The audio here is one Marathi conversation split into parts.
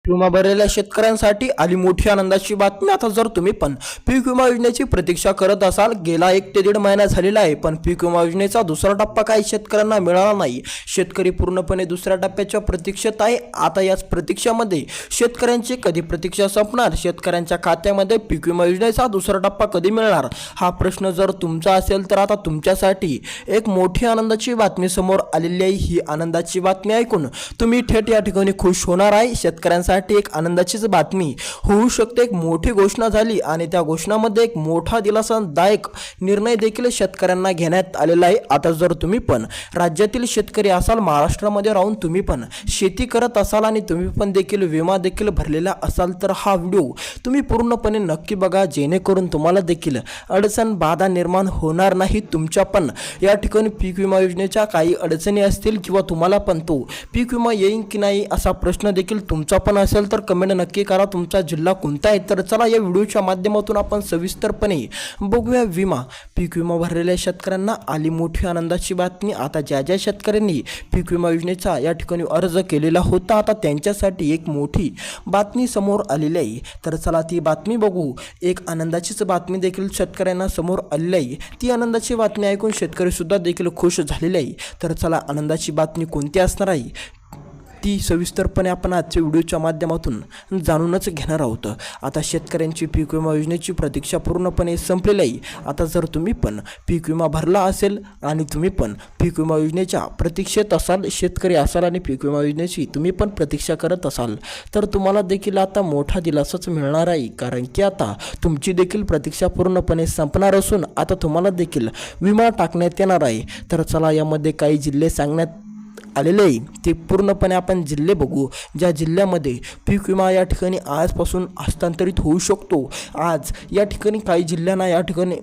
विमा भरलेल्या शेतकऱ्यांसाठी आली मोठी आनंदाची बातमी। आता जर तुम्ही पण पीक विमा योजनेची प्रतीक्षा करत असाल, गेला 1 ते 1.5 महिना झालेला आहे, पण पीक विमा योजनेचा दुसरा टप्पा काही शेतकऱ्यांना मिळाला नाही। शेतकरी पूर्णपणे दुसऱ्या टप्प्याच्या प्रतीक्षेत आहे। आता याच प्रतीक्षेमध्ये शेतकऱ्यांची कधी प्रतीक्षा संपणार, शेतकऱ्यांच्या खात्यामध्ये पीक विमा योजनेचा दुसरा टप्पा कधी मिळणार, हा प्रश्न जर तुमचा असेल तर आता तुमच्यासाठी एक मोठी आनंदाची बातमी समोर आलेली आहे। ही आनंदाची बातमी ऐकून तुम्ही थेट या ठिकाणी खुश होणार आहे। शेतकऱ्यांसाठी एक आनंदाचीच बातमी होऊ शकते। एक मोठी घोषणा झाली आणि त्या घोषणामध्ये एक मोठा दिलासादायक निर्णय देखील शेतकऱ्यांना घेण्यात आलेला आहे। आता जर तुम्ही पण राज्यातील शेतकरी असाल, महाराष्ट्रामध्ये राहून तुम्ही पण शेती करत असाल आणि तुम्ही पण देखील विमा देखील भरलेला असाल, तर हा व्हिडिओ तुम्ही पूर्णपणे नक्की बघा, जेणेकरून तुम्हाला देखील अडचण बाधा निर्माण होणार नाही। तुमच्या पण या ठिकाणी पीक विमा योजनेच्या काही अडचणी असतील किंवा तुम्हाला पण तो पीक विमा येईल की नाही असा प्रश्न देखील तुमचा पण असेल तर कमेंट नक्की करा, तुमचा जिल्हा कोणता आहे। तर चला या व्हिडिओच्या माध्यमातून आपण सविस्तरपणे बघूया विमा पीक विमा भरलेल्या शेतकऱ्यांना आली मोठी आनंदाची बातमी। आता ज्या ज्या शेतकऱ्यांनी पीक विमा योजनेचा या ठिकाणी अर्ज केलेला होता, आता त्यांच्यासाठी एक मोठी बातमी समोर आलेली आहे। तर चला ती बातमी बघू। एक आनंदाचीच बातमी देखील शेतकऱ्यांना समोर आलेली आहे। ती आनंदाची बातमी ऐकून शेतकरी सुद्धा देखील खुश झालेले आहे। तर चला आनंदाची बातमी कोणती असणार आहे ती सविस्तरपणे आपण आजच्या व्हिडिओच्या माध्यमातून जाणूनच घेणार आहोत। आता शेतकऱ्यांची पीक विमा योजनेची प्रतीक्षा पूर्णपणे संपलेली आहे। आता जर तुम्ही पण पीक विमा भरला असेल आणि तुम्ही पण पीक विमा योजनेच्या प्रतीक्षेत असाल, शेतकरी असाल आणि पीक विमा योजनेची तुम्ही पण प्रतीक्षा करत असाल, तर तुम्हाला देखील आता मोठा दिलासाच मिळणार आहे। कारण की आता तुमची देखील प्रतीक्षा पूर्णपणे संपणार असून आता तुम्हाला देखील विमा टाकण्यात येणार आहे। तर चला यामध्ये काही जिल्हे सांगण्यात आलेले आहे, ते पूर्णपणे आपण जिल्हे बघू। ज्या जिल्ह्यामध्ये पीक विमा या ठिकाणी आजपासून हस्तांतरित होऊ शकतो, आज या ठिकाणी काही जिल्ह्यांना या ठिकाणी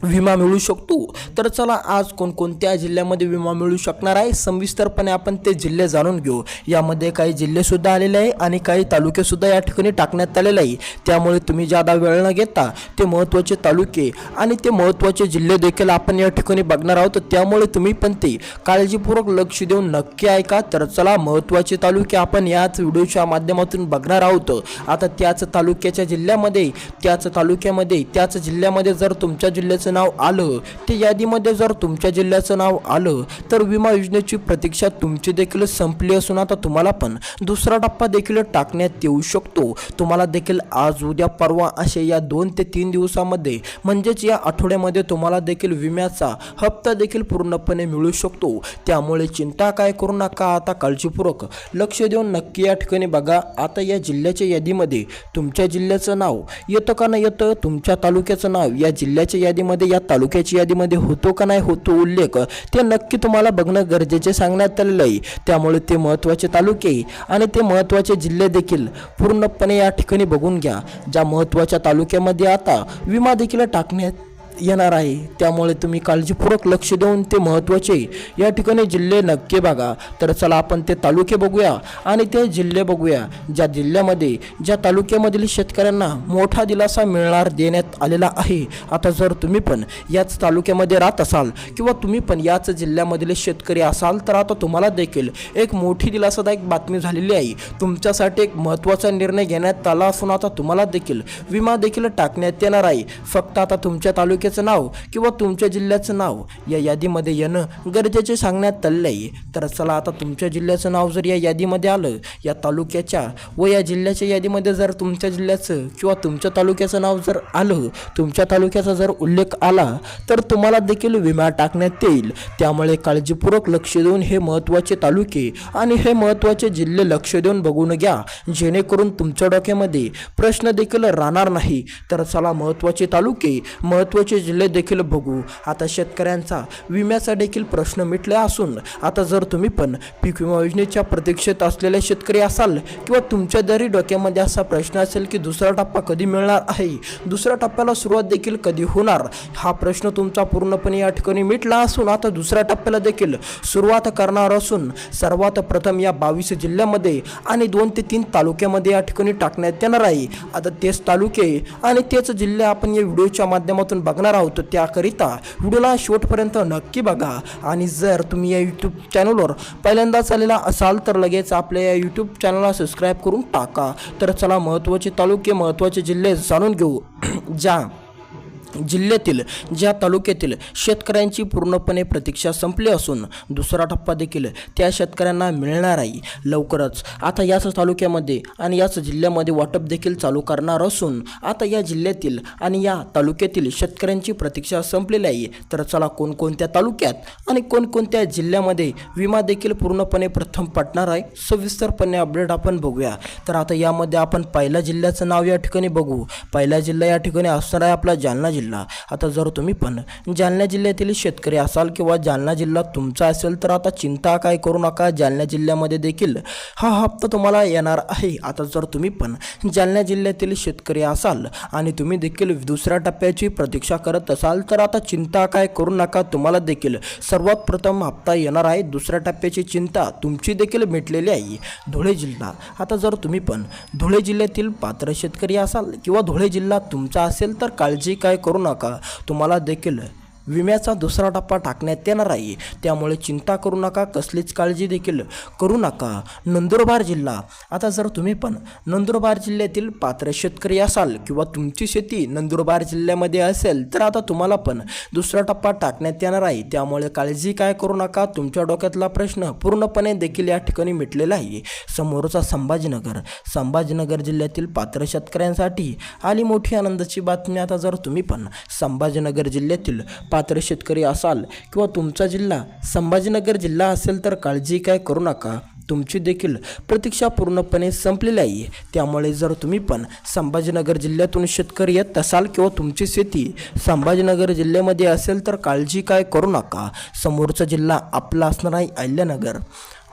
विमा मिळू शकतो। तर चला आज कोणकोणत्या जिल्ह्यामध्ये विमा मिळू शकणार आहे सविस्तरपणे आपण ते जिल्हे जाणून घेऊ। यामध्ये काही जिल्हेसुद्धा आलेले आहे आणि काही तालुकेसुद्धा या ठिकाणी टाकण्यात आलेले आहे। त्यामुळे तुम्ही जादा वेळ न घेता ते महत्त्वाचे तालुके आणि ते महत्त्वाचे जिल्हे देखील आपण या ठिकाणी बघणार आहोत। त्यामुळे तुम्ही पण ते काळजीपूर्वक लक्ष देऊन नक्की ऐका। तर चला महत्त्वाचे तालुके आपण याच व्हिडिओच्या माध्यमातून बघणार आहोत। आता त्याच तालुक्याच्या जिल्ह्यामध्ये, त्याच तालुक्यामध्ये, त्याच जिल्ह्यामध्ये जर तुमच्या जिल्ह्याचं नाव आलं, ते यादीमध्ये जर तुमच्या जिल्ह्याचं नाव आलं, तर विमा योजनेची प्रतीक्षा तुमची देखील संपली असून आता तुम्हाला पण दुसरा टप्पा देखील टाकण्यात येऊ शकतो। तुम्हाला देखील आज उद्या परवा असे या 2 ते 3 दिवसामध्ये म्हणजेच या आठवड्यामध्ये तुम्हाला देखील विम्याचा हप्ता देखील पूर्णपणे मिळू शकतो। त्यामुळे चिंता काय करू नका, आता काळजीपूर्वक लक्ष देऊन नक्की या ठिकाणी बघा। आता या जिल्ह्याच्या यादीमध्ये तुमच्या जिल्ह्याचं नाव येतं का नाही येतं, तुमच्या तालुक्याचं नाव या जिल्ह्याच्या यादीमध्ये, या तालुक्याच्या यादीमध्ये होतो का नाही होतो उल्लेख, ते नक्की तुम्हाला बघणं गरजेचे सांगण्यात आलेलं आहे। त्यामुळे ते महत्त्वाचे तालुके आणि ते महत्त्वाचे जिल्हे देखील पूर्णपणे या ठिकाणी बघून घ्या। ज्या महत्त्वाच्या तालुक्यामध्ये आता विमा देखील टाकण्यात येणार आहे, त्यामुळे तुम्ही काळजीपूर्वक लक्ष देऊन ते महत्त्वाचे या ठिकाणी जिल्हे नक्की बघा। तर चला आपण ते तालुके बघूया आणि ते जिल्हे बघूया, ज्या जिल्ह्यामध्ये, ज्या तालुक्यामधील शेतकऱ्यांना मोठा दिलासा मिळणार देण्यात आलेला आहे। आता जर तुम्ही पण याच तालुक्यामध्ये राहत असाल किंवा तुम्ही पण याच जिल्ह्यामधील शेतकरी असाल, तर आता तुम्हाला देखील एक मोठी दिलासादायक बातमी झालेली आहे। तुमच्यासाठी एक महत्त्वाचा निर्णय घेण्यात आला असून आता तुम्हाला देखील विमा देखील टाकण्यात येणार आहे। फक्त आता तुमच्या तालुक्यात नाव किंवा तुमच्या जिल्ह्याचं नाव या यादीमध्ये येणं गरजेचे सांगण्यात आलेलं आहे। तर चला आता तुमच्या जिल्ह्याचं नाव जर या यादीमध्ये आलं, या तालुक्याच्या व या जिल्ह्याच्या यादीमध्ये जर तुमच्या जिल्ह्याचं किंवा तुमच्या तालुक्याचं नाव जर आलं, तुमच्या तालुक्याचा जर उल्लेख आला, तर तुम्हाला देखील विमा टाकण्यात येईल। त्यामुळे काळजीपूर्वक लक्ष देऊन हे महत्त्वाचे तालुके आणि हे महत्त्वाचे जिल्हे लक्ष देऊन बघून घ्या, जेणेकरून तुमच्या डोक्यामध्ये प्रश्न देखील राहणार नाही। तर चला महत्त्वाचे तालुके, महत्त्वाचे जिल्हे देखील बघू। आता शेतकऱ्यांचा विम्याचा देखील प्रश्न मिटला असून आता जर तुम्ही पण पीक विमा योजनेच्या प्रतीक्षेत असलेले शेतकरी असाल किंवा तुमच्या जरी डोक्यामध्ये असा प्रश्न असेल की दुसरा टप्पा कधी मिळणार आहे, दुसऱ्या टप्प्याला सुरुवात देखील कधी होणार, हा प्रश्न तुमचा पूर्णपणे या ठिकाणी मिटला असून आता दुसऱ्या टप्प्याला देखील सुरुवात करणार असून सर्वात प्रथम या 22 जिल्ह्यामध्ये आणि 2 ते 3 तालुक्यामध्ये या ठिकाणी टाकण्यात येणार आहे। आता तेच तालुके आणि तेच जिल्हे आपण या व्हिडिओच्या माध्यमातून बघणार बघणार आहोत. त्याकरिता व्हिडिओला शेवटपर्यंत नक्की बघा आणि जर तुम्ही या यूट्यूब चॅनलवर पहिल्यांदाच आलेला असाल तर लगेच आपल्या या यूट्यूब चॅनलला सबस्क्राईब करून टाका. तर चला महत्त्वाचे तालुके महत्त्वाचे जिल्हे जाणून घेऊ. ज्या तालुक्यातील शेतकऱ्यांची पूर्णपणे प्रतीक्षा संपली असून दुसरा टप्पा देखील त्या शेतकऱ्यांना मिळणार आहे लवकरच. आता याच तालुक्यामध्ये आणि याच जिल्ह्यामध्ये वाटप देखील चालू करणार असून आता या जिल्ह्यातील आणि या तालुक्यातील शेतकऱ्यांची प्रतीक्षा संपलेली आहे. तर चला कोणकोणत्या तालुक्यात आणि कोणकोणत्या जिल्ह्यामध्ये विमा देखील पूर्णपणे प्रथम पडणार आहे सविस्तरपणे अपडेट आपण बघूया. तर आता यामध्ये आपण पहिल्या जिल्ह्याचं नाव या ठिकाणी बघू. पहिला जिल्हा या ठिकाणी असणार आहे आपला जालना जिल्हा. आता जर तुम्ही पण जालना जिल्ह्यातील शेतकरी असाल किंवा जालना जिल्हा तुमचा असेल तर आता चिंता काय करू नका. जालना जिल्ह्यामध्ये देखील हा हप्ता तुम्हाला येणार आहे. आता जर तुम्ही पण जालना जिल्ह्यातील शेतकरी असाल आणि तुम्ही देखील दुसऱ्या टप्प्याची प्रतीक्षा करत असाल तर आता चिंता काय करू नका. तुम्हाला देखील सर्वात प्रथम हप्ता येणार आहे. दुसऱ्या टप्प्याची चिंता तुमची देखील मिटलेली आहे. धुळे जिल्हा. आता जर तुम्ही पण धुळे जिल्ह्यातील पात्र शेतकरी असाल किंवा धुळे जिल्हा तुमचा असेल तर काळजी काय करू नका. तुम्हाला देखील विम्याचा दुसरा टप्पा टाकण्यात येणार आहे. त्यामुळे चिंता करू नका, कसलीच काळजी देखील करू नका. नंदुरबार जिल्हा. आता जर तुम्ही पण नंदुरबार जिल्ह्यातील पात्र शेतकरी असाल किंवा तुमची शेती नंदुरबार जिल्ह्यामध्ये असेल तर आता तुम्हाला पण दुसरा टप्पा टाकण्यात येणार आहे. त्यामुळे काळजी काय करू नका. तुमच्या डोक्यातला प्रश्न पूर्णपणे देखील या ठिकाणी मिटलेला आहे. समोरचा संभाजीनगर जिल्ह्यातील पात्र शेतकऱ्यांसाठी आली मोठी आनंदाची बातमी. आता जर तुम्ही पण संभाजीनगर जिल्ह्यातील पात्र शेतकरी असाल किंवा तुमचा जिल्हा संभाजीनगर जिल्हा असेल तर काळजी काय करू नका. तुमची देखील प्रतीक्षा पूर्णपणे संपलेली आहे. त्यामुळे जर तुम्ही पण संभाजीनगर जिल्ह्यातून शेतकरी येत असाल किंवा तुमची शेती संभाजीनगर जिल्ह्यामध्ये असेल तर काळजी काय करू नका. समोरचा जिल्हा आपला असणार आहे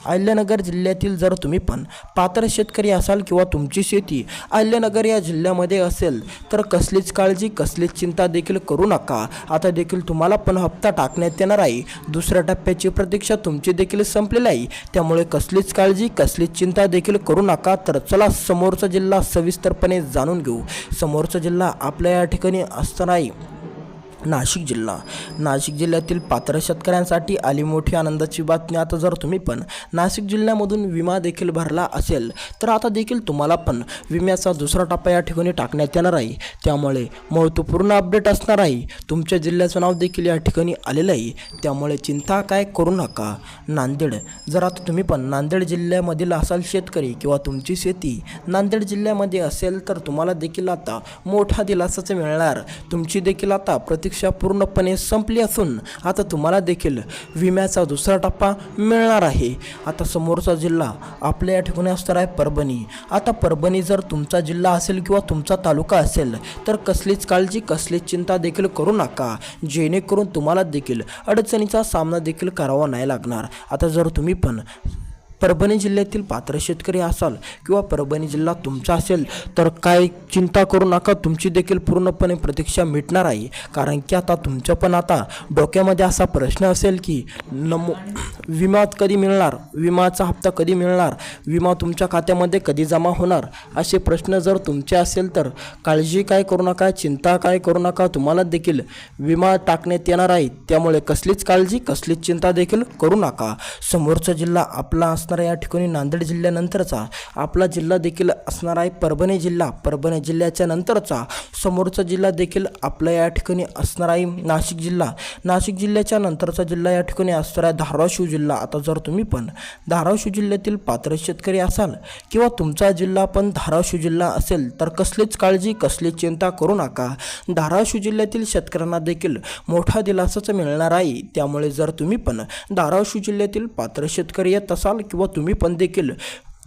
अहिल्यानगर जिल्ह्यातील जर तुम्ही पण पात्र शेतकरी असाल किंवा तुमची शेती अहिल्यानगर या जिल्ह्यामध्ये असेल तर कसलीच काळजी कसलीच चिंता देखील करू नका. आता देखील तुम्हाला पण हप्ता टाकण्यात येणार आहे. दुसऱ्या टप्प्याची प्रतीक्षा तुमची देखील संपलेली आहे. त्यामुळे कसलीच काळजी कसलीच चिंता देखील करू नका. तर चला समोरचा जिल्हा सविस्तरपणे जाणून घेऊ. समोरचा जिल्हा आपल्या या ठिकाणी असणार आहे नाशिक जिल्ह्यातील पात्र शेतकऱ्यांसाठी आली मोठी आनंदाची बातमी. आता जर तुम्ही पण नाशिक जिल्ह्यामधून विमा देखील भरला असेल तर आता देखील तुम्हाला पण विम्याचा दुसरा टप्पा या ठिकाणी टाकण्यात येणार आहे. त्यामुळे महत्त्वपूर्ण अपडेट असणार आहे. तुमच्या जिल्ह्याचं नाव देखील या ठिकाणी आलेलं आहे. त्यामुळे चिंता काय करू नका. नांदेड. जर आता तुम्ही पण नांदेड जिल्ह्यामधील असाल शेतकरी किंवा तुमची शेती नांदेड जिल्ह्यामध्ये असेल तर तुम्हाला देखील आता मोठा दिलासाच मिळणार. तुमची देखील आता प्रतीक्षा पूर्णपणे संपली असून आता तुम्हाला देखील विम्याचा दुसरा टप्पा मिळणार आहे. आता समोरचा जिल्हा आपल्या या ठिकाणी असणार आहे परभणी. आता परभणी जर तुमचा जिल्हा असेल किंवा तुमचा तालुका असेल तर कसलीच काळजी कसलीच चिंता देखील करू नका. जेणेकरून तुम्हाला देखील अडचणीचा सामना देखील करावा नाही लागणार. आता जर तुम्ही पण परभणी जिल्ह्यातील पात्र शेतकरी असाल किंवा परभणी जिल्हा तुमचा असेल तर काय चिंता करू नका. तुमची देखील पूर्णपणे प्रतीक्षा मिटणार आहे. कारण की आता तुमच्या पण आता डोक्यामध्ये असा प्रश्न असेल की विमा कधी मिळणार, विमाचा हप्ता कधी मिळणार, विमा तुमच्या खात्यामध्ये कधी जमा होणार, असे प्रश्न जर तुमचे असेल तर काळजी काय करू नका, चिंता काय करू नका. तुम्हाला देखील विमा टाकण्यात येणार आहे. त्यामुळे कसलीच काळजी कसलीच चिंता देखील करू नका. समोरचा जिल्हा आपला असणार या ठिकाणी नांदेड जिल्ह्यानंतरचा आपला जिल्हा देखील असणार आहे परभणी जिल्हा. परभणी जिल्ह्याच्या नंतरचा समोरचा जिल्हा देखील आपला या ठिकाणी असणार आहे नाशिक जिल्हा. नाशिक जिल्ह्याच्या नंतरचा जिल्हा या ठिकाणी असणार आहे धाराशिव जिल्हा. आता जर तुम्ही पण धाराशिव जिल्ह्यातील पात्र शेतकरी असाल किंवा तुमचा जिल्हा पण धाराशिव जिल्हा असेल तर कसलीच काळजी कसलीच चिंता करू नका. धाराशिव जिल्ह्यातील शेतकऱ्यांना देखील मोठा दिलासाच मिळणार आहे. त्यामुळे जर तुम्ही पण धाराशिव जिल्ह्यातील पात्र शेतकरी येत असाल किंवा तुम्ही पण देखील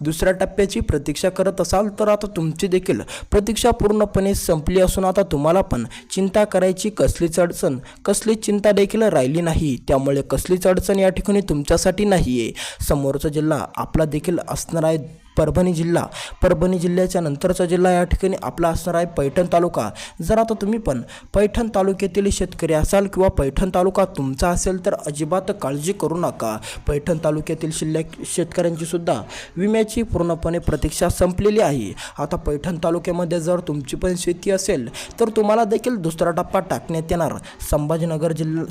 दुसऱ्या टप्प्याची प्रतीक्षा करत असाल तर आता तुमची देखील प्रतीक्षा पूर्णपणे संपली असून आता तुम्हाला पण चिंता करायची कसलीच अडचण कसलीच चिंता देखील राहिली नाही. त्यामुळे कसलीच अडचण या ठिकाणी तुमच्यासाठी नाही आहे. समोरचा जिल्हा आपला देखील असणार आहे परभणी जिल्ह्याच्या नंतरचा जिल्हा या ठिकाणी आपला असणार आहे पैठण तालुका. जर आता तुम्ही पण पैठण तालुक्यातील शेतकरी असाल किंवा पैठण तालुका तुमचा असेल तर अजिबात काळजी करू नका. पैठण तालुक्यातील शेतकऱ्यांची सुद्धा विम्याची पूर्णपणे प्रतीक्षा संपलेली आहे. आता पैठण तालुक्यामध्ये जर तुमची पण शेती असेल तर तुम्हाला देखील दुसरा टप्पा टाकण्यात येणार.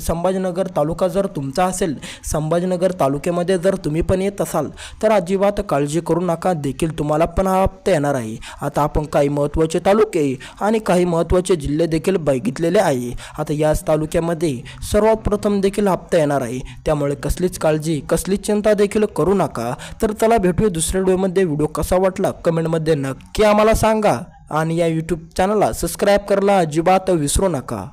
संभाजीनगर तालुका जर तुमचा असेल, संभाजीनगर तालुक्यामध्ये जर तुम्ही पण येत असाल तर अजिबात काळजी करू नका, देखील तुम्हाला पण हा हप्ता येणार आहे. आता आपण काही महत्त्वाचे तालुके आणि काही महत्त्वाचे जिल्हे देखील बघितलेले आहे. आता याच तालुक्यामध्ये सर्वात प्रथम देखील हप्ता येणार आहे, त्यामुळे कसलीच काळजी कसलीच चिंता देखील करू नका. तर चला भेटूया दुसऱ्या व्हिडिओमध्ये. व्हिडिओ कसा वाटला कमेंटमध्ये नक्की आम्हाला सांगा आणि या यूट्यूब चॅनलला सबस्क्राईब करायला अजिबात विसरू नका.